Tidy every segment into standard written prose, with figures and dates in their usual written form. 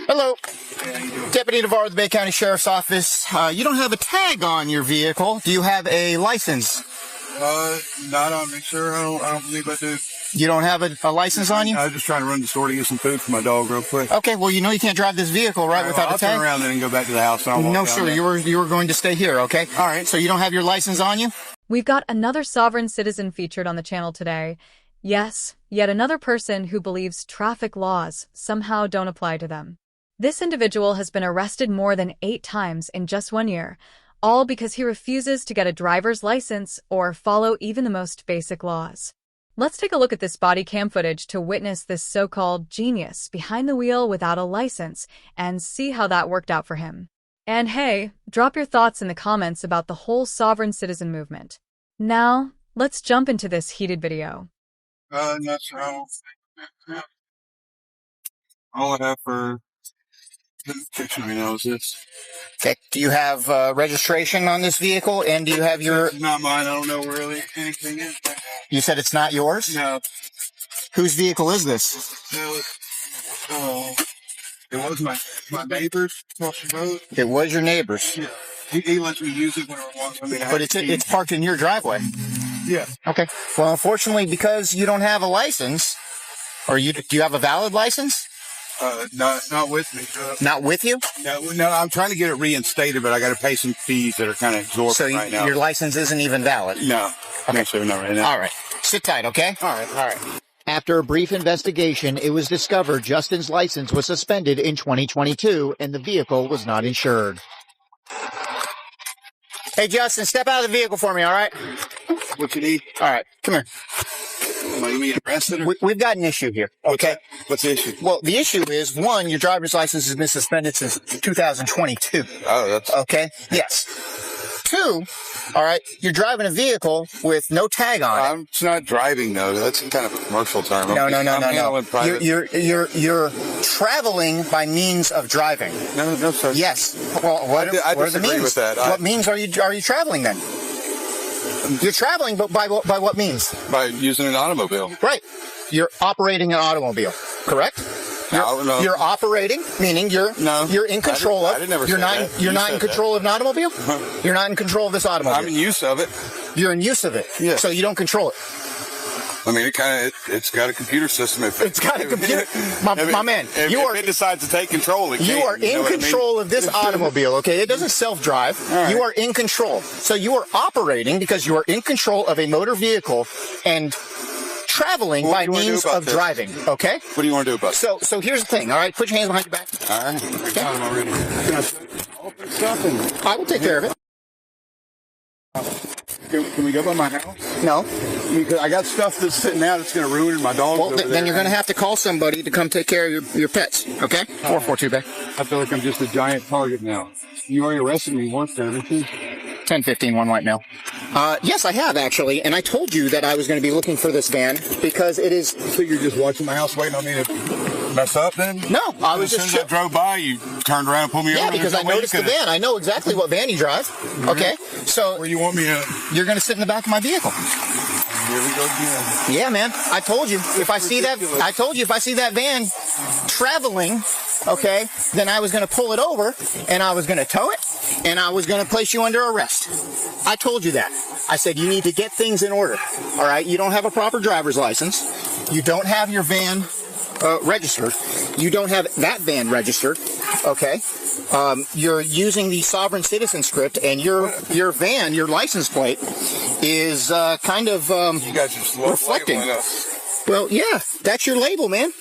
Hello. Deputy Navarro of the Bay County Sheriff's Office. You don't have a tag on your vehicle. Do you have a license? Not on me, sir. I don't believe I do. You don't have a license on you? I was just trying to run to the store to get some food for my dog real quick. Okay, well, you know you can't drive this vehicle, right, without a tag? I'll turn around then and go back to the house. No, sir, you were going to stay here, okay? All right, so you don't have your license on you? We've got another sovereign citizen featured on the channel today. Yes, yet another person who believes traffic laws somehow don't apply to them. This individual has been arrested more than 8 times in just 1 year, all because he refuses to get a driver's license or follow even the most basic laws. Let's take a look at this body cam footage to witness this so-called genius behind the wheel without a license and see how that worked out for him. And hey, drop your thoughts in the comments about the whole sovereign citizen movement. Now, let's jump into this heated video. That's wrong. All I have for this picture right now is this. Okay, do you have registration on this vehicle, and do you have your... It's not mine. I don't know really anything is. You said it's not yours? No. Whose vehicle is this? It was my neighbor's across the road. It was your neighbor's? Yeah. He lets me use it whenever I want. But it's parked in your driveway? Yeah. Okay. Well, unfortunately, because you don't have a license, or do you have a valid license? Not with me. Not with you? No, I'm trying to get it reinstated, but I got to pay some fees that are kind of exorbitant right now. Your license isn't even valid? No. Okay. No, not right now. All right. Sit tight, okay? All right. After a brief investigation, it was discovered Justin's license was suspended in 2022 and the vehicle was not insured. Hey, Justin, step out of the vehicle for me, all right? What you need? All right, come here. Am I being arrested? We've got an issue here, okay? What's the issue? Well, the issue is, one, your driver's license has been suspended since 2022. Oh, that's... Okay? Yes. 2, all right, you're driving a vehicle with no tag on it. I'm not driving, though. That's kind of a commercial term. No. Private. You're traveling by means of driving. No, sir. Yes. Well, what are the means? With that. What means are you traveling then? You're traveling, but by what means? By using an automobile. Right. You're operating an automobile, correct? No. You're operating, meaning you're in control of. I never you're said not. that. You're not in control of an automobile. You're not in control of this automobile. I'm in use of it. You're in use of it. Yeah. So you don't control it. I mean, it's got a computer system. It's got a computer. My man, if it decides to take control, you are in control of this automobile, okay? It doesn't self-drive. Right. You are in control. So you are operating because you are in control of a motor vehicle and traveling by means of driving, okay? What do you want to do about it? So here's the thing, all right? Put your hands behind your back. All right. Okay. I'm already. I will take care of it. Can we go by my house? No. Because I got stuff that's sitting out that's going to ruin my dog. Well, then you're going to have to call somebody to come take care of your pets, okay? 442 back. I feel like I'm just a giant target now. You already arrested me once, haven't you? 1015, one white male. Yes, I have, actually, and I told you that I was going to be looking for this van because it is... So you're just watching my house waiting on me to mess up then? No, I was as soon as I drove by, you turned around and pulled me over. Yeah, because I noticed the van. I know exactly what van you drive, okay? So... Where you want me at? You're going to sit in the back of my vehicle. Here we go again. Yeah, man. I told you. If I see that van traveling, okay, then I was going to pull it over, and I was going to tow it, and I was going to place you under arrest. I told you that. I said you need to get things in order, all right? You don't have a proper driver's license. You don't have your van registered. You don't have that van registered, okay? You're using the sovereign citizen script, and your van, your license plate, is kind of you guys just reflecting. Well, yeah, that's your label, man.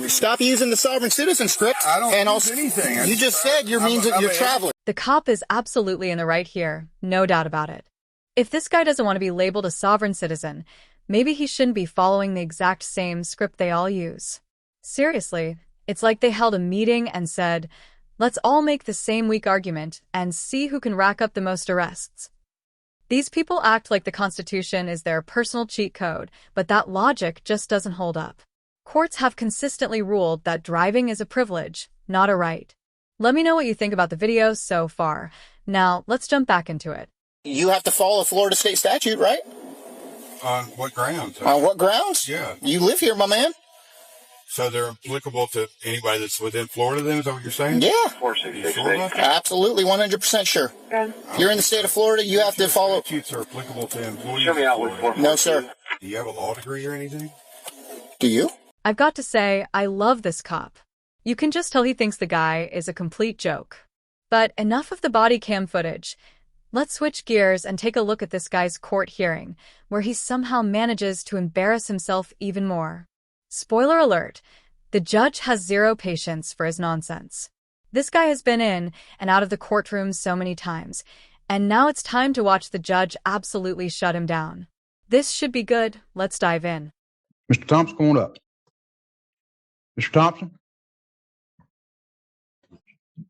Stop using the sovereign citizen script. I don't use anything. You just said your means that you're traveling. The cop is absolutely in the right here, no doubt about it. If this guy doesn't want to be labeled a sovereign citizen, maybe he shouldn't be following the exact same script they all use. Seriously, it's like they held a meeting and said, let's all make the same weak argument and see who can rack up the most arrests. These people act like the Constitution is their personal cheat code, but that logic just doesn't hold up. Courts have consistently ruled that driving is a privilege, not a right. Let me know what you think about the video so far. Now, let's jump back into it. You have to follow Florida state statute, right? On what grounds? On what grounds? Yeah. You live here, my man. So they're applicable to anybody that's within Florida then? Is that what you're saying? Yeah. Are you sure about that? Absolutely, 100% sure. You're in the state of Florida, you have to follow. Statutes are applicable to employees in Florida. No, sir. Do you have a law degree or anything? Do you? I've got to say, I love this cop. You can just tell he thinks the guy is a complete joke. But enough of the body cam footage. Let's switch gears and take a look at this guy's court hearing, where he somehow manages to embarrass himself even more. Spoiler alert, the judge has zero patience for his nonsense. This guy has been in and out of the courtroom so many times, and now it's time to watch the judge absolutely shut him down. This should be good. Let's dive in. Mr. Thompson, come on up. Mr. Thompson?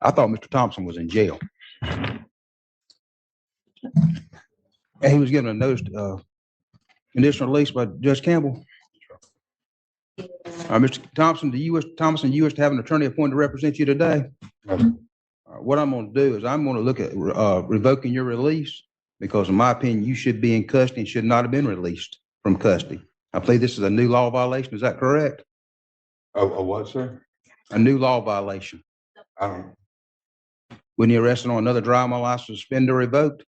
I thought Mr. Thompson was in jail. And he was given a notice, conditional release by Judge Campbell. Mr. Thompson, do you wish to have an attorney appointed to represent you today? What I'm going to do is I'm going to look at revoking your release because, in my opinion, you should be in custody and should not have been released from custody. I believe this is a new law violation. Is that correct? A what, sir? A new law violation. I don't know. When you arrested on another driving license, suspended or revoked?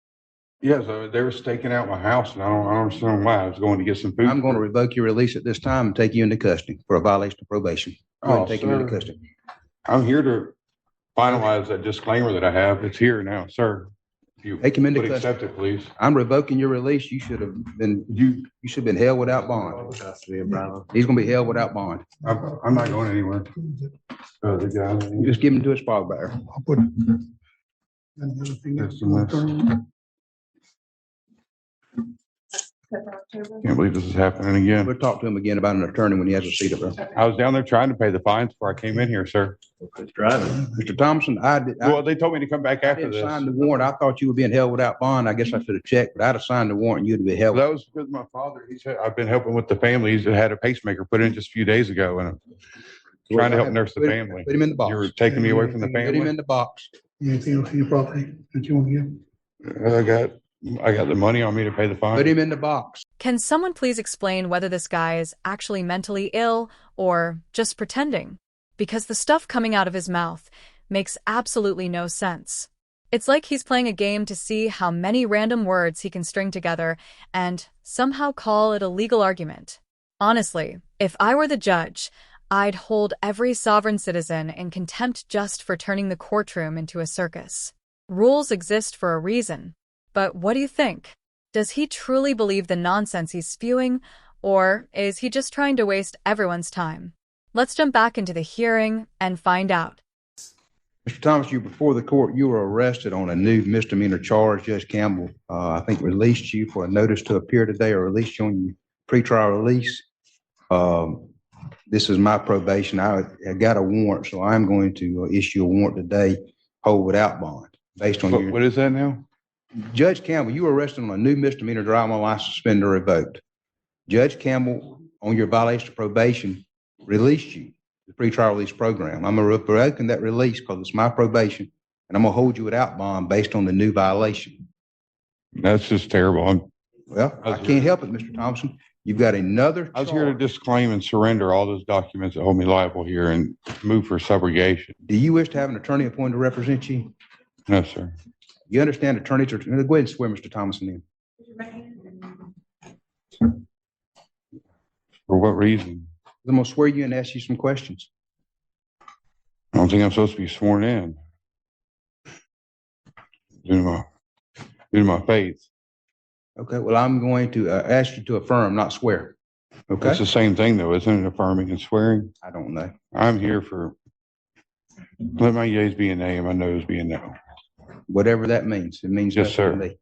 Yes, they were staking out my house, and I don't understand why. I was going to get some food. I'm going to revoke your release at this time and take you into custody for a violation of probation. Go ahead and take you into custody. I'm here to finalize that disclaimer that I have. It's here now, sir. If you Take him into would custody. accept it, please. I'm revoking your release. You should have been held without bond. He's going to be held without bond. I'm not going anywhere. The guy. You just give him to his fog bearer. Can't believe this is happening again. We'll talk to him again about an attorney when he has a seat up there. I was down there trying to pay the fines before I came in here, sir. Mr. Thompson, Well, they told me to come back I after didn't this. sign the warrant. I thought you were being held without bond. I guess I should have checked, but I'd have signed the warrant and you'd be held. That was because my father, he said, I've been helping with the family. He's had a pacemaker put in just a few days ago, and I'm trying to help nurse the family. Put him in the box. You were taking me away from the Put him family. in the box. Anything else in your property that you want to give? I got the money on me to pay the fine. Put him in the box. Can someone please explain whether this guy is actually mentally ill or just pretending? Because the stuff coming out of his mouth makes absolutely no sense. It's like he's playing a game to see how many random words he can string together and somehow call it a legal argument. Honestly, if I were the judge, I'd hold every sovereign citizen in contempt just for turning the courtroom into a circus. Rules exist for a reason. But what do you think? Does he truly believe the nonsense he's spewing, or is he just trying to waste everyone's time? Let's jump back into the hearing and find out. Mr. Thomas, you before the court, you were arrested on a new misdemeanor charge. Judge Campbell, I think, released you for a notice to appear today or released you on your pretrial release. This is my probation. I got a warrant, so I'm going to issue a warrant today, hold without bond, based on your. What is that now? Judge Campbell, you were arrested on a new misdemeanor driving license suspended or revoked. Judge Campbell, on your violation of probation, released you, the pretrial release program. I'm revoking that release because it's my probation, and I'm going to hold you without bond based on the new violation. That's just terrible. I can't help it, Mr. Thompson. You've got another charge. I was here to disclaim and surrender all those documents that hold me liable here and move for subrogation. Do you wish to have an attorney appointed to represent you? No, sir. You understand attorneys are, go ahead and swear Mr. Thomason in. For what reason? I'm going to swear you and ask you some questions. I don't think I'm supposed to be sworn in. Due to my faith. Okay, well, I'm going to ask you to affirm, not swear. Okay? It's the same thing, though, isn't it? Affirming and swearing. I don't know. I'm here for let my yeas be a nay and my noes be a no. Whatever that means. It means Yes, nothing sir. to me.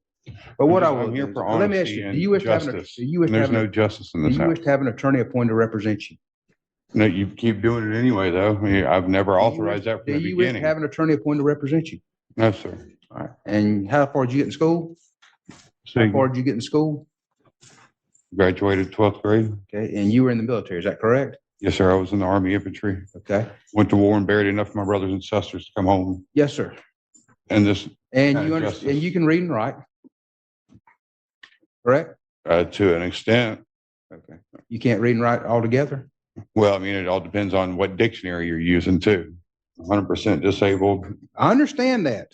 But what I'm here for let me ask honesty you, and do you wish to have justice. an, There's no justice in do this you house. wish to have an attorney appointed to represent you? No, you keep doing it anyway, though. I mean, I've never authorized that from Do the you wish to beginning. have an attorney appointed to represent you? No, sir. All right. And how far did you get in school? So How far did you get in school? graduated 12th grade. Okay, and you were in the military, is that correct? Yes, sir. I was in the Army infantry. Okay. Went to war and buried enough of my brothers and sisters to come home. Yes, sir. And this, And Kind you of understand, justice. and you can read and write. Correct? to an extent, Okay. You can't read and write altogether? Well, I mean, it all depends on what dictionary you're using too. 100% disabled. I understand that.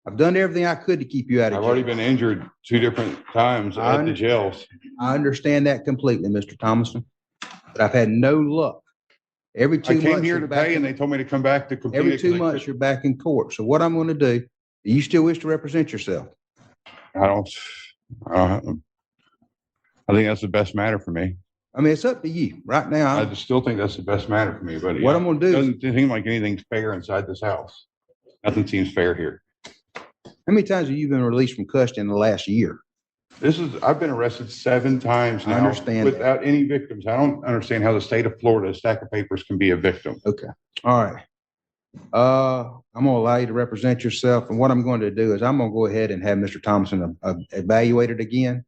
I've done everything I could to keep you out of I've jail. already been injured 2 different times at the jails. I understand that completely, Mr. Thomason, but I've had no luck. Every 2 I months. came here you're to back pay, in- and they told me to come back to complete Every it. 2 months, you're back in court. So what I'm going to do, do you still wish to represent yourself? I don't. I think that's the best matter for me. I mean, it's up to you. Right now, I just still think that's the best matter for me. But What I'm gonna do- it doesn't seem like anything's fair inside this house. Nothing seems fair here. how many times have you been released from custody in the last year? I've been arrested 7 times I now understand that. without any victims. I don't understand how the state of Florida, a stack of papers, can be a victim. Okay. All right. I'm going to allow you to represent yourself. And what I'm going to do is I'm going to go ahead and have Mr. Thompson evaluated again.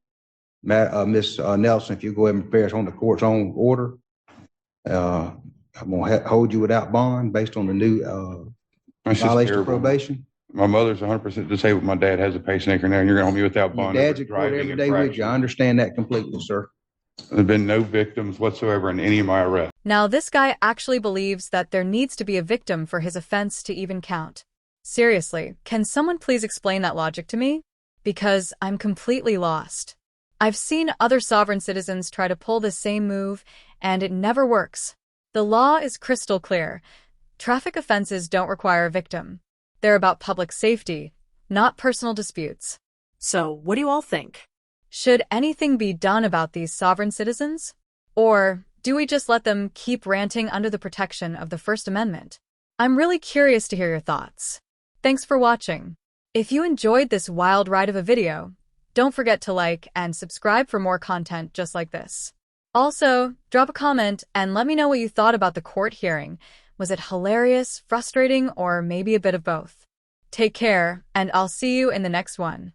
Ms. Nelson, if you go ahead and prepare us on the court's own order, I'm going to hold you without bond based on the new That's just violation of terrible. probation. My mother's 100% disabled. My dad has a pacemaker now, and you're going to hold me without Your bond. dad's over at court driving every day with you. I infraction. understand that completely, sir. There've been no victims whatsoever in any of my arrests. Now, this guy actually believes that there needs to be a victim for his offense to even count. Seriously, can someone please explain that logic to me? Because I'm completely lost. I've seen other sovereign citizens try to pull the same move, and it never works. The law is crystal clear. Traffic offenses don't require a victim. They're about public safety, not personal disputes. So, what do you all think? Should anything be done about these sovereign citizens? Or do we just let them keep ranting under the protection of the First Amendment? I'm really curious to hear your thoughts. Thanks for watching. If you enjoyed this wild ride of a video, don't forget to like and subscribe for more content just like this. Also, drop a comment and let me know what you thought about the court hearing. Was it hilarious, frustrating, or maybe a bit of both? Take care, and I'll see you in the next one.